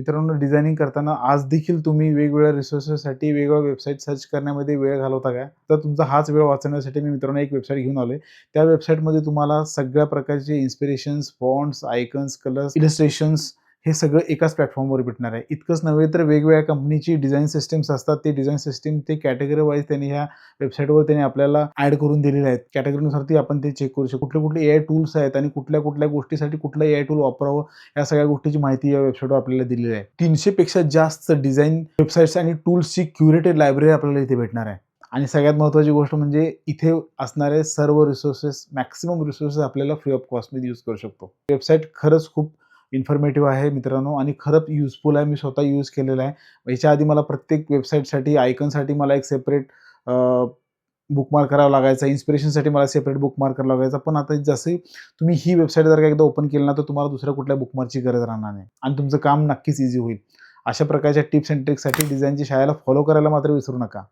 मित्रांनो, डिझायनिंग करताना आज देखील तुम्ही वेगवेगळ्या रिसोर्सेससाठी वेगवेगळ्या वेबसाईट सर्च करण्यामध्ये वेळ घालवता का? तर तुमचा हाच वेळ वाचवण्यासाठी मी मित्रांनो एक वेबसाईट घेऊन आलोय. त्या वेबसाईटमध्ये तुम्हाला सगळ्या प्रकारचे इन्स्पिरेशन्स, फॉन्ट्स, आयकन्स, कलर्स, इलस्ट्रेशन्स हे सगळं एकाच प्लॅटफॉर्मवरती भेटणार आहे. इतकंच नव्हे तर वेगवेगळ्या कंपनीची डिझाइन सिस्टम्स असतात. ते डिझाइन सिस्टम ते कॅटेगरी वाईज त्यांनी ह्या वेबसाईटवर त्यांनी आपल्याला ॲड करून दिलेले आहेत. कॅटेगरीनुसार ती आपण ते चेक करू शकतो. कुठले-कुठले एआय टूल्स आहेत आणि कुठल्या-कुठल्या गोष्टीसाठी कुठलं एआय टूल वापरावं, या सगळ्या गोष्टीची माहिती या वेबसाईटवर आपल्याला दिलेली आहे. 300 पेक्षा जास्त डिझाइन वेबसाईट्स आणि टूल्सची क्युरेटेड लायब्ररी आपल्याला इथे भेटणार आहे. आणि सगळ्यात महत्त्वाची गोष्ट म्हणजे इथे असणारे सर्व रिसोर्सेस, मॅक्सिमम रिसोर्सेस आपल्याला फ्री ऑफ कॉस्टमध्ये यूज करू शकतो. वेबसाईट खरंच खूप इन्फॉर्मेटिव्ह आहे मित्रांनो आणि खरंच युजफुल आहे. मी स्वतः यूज केलेला आहे. याच्या आधी मला प्रत्येक वेबसाईटसाठी, आयकॉनसाठी मला एक सेपरेट बुकमार्क करावा लागायचा. इन्स्पिरेशनसाठी मला सेपरेट बुकमार्क करावा लागायचा. पण आता जसे तुम्ही ही वेबसाईट जर का एकदा ओपन केली ना, तर तुम्हाला दुसऱ्या कुठल्या बुकमार्कची गरज राहणार नाही आणि तुमचं काम नक्कीच ईझी होईल. अशा प्रकारच्या टिप्स अँड ट्रिक्ससाठी डिझाइनची शाळेला फॉलो करायला मात्र विसरू नका.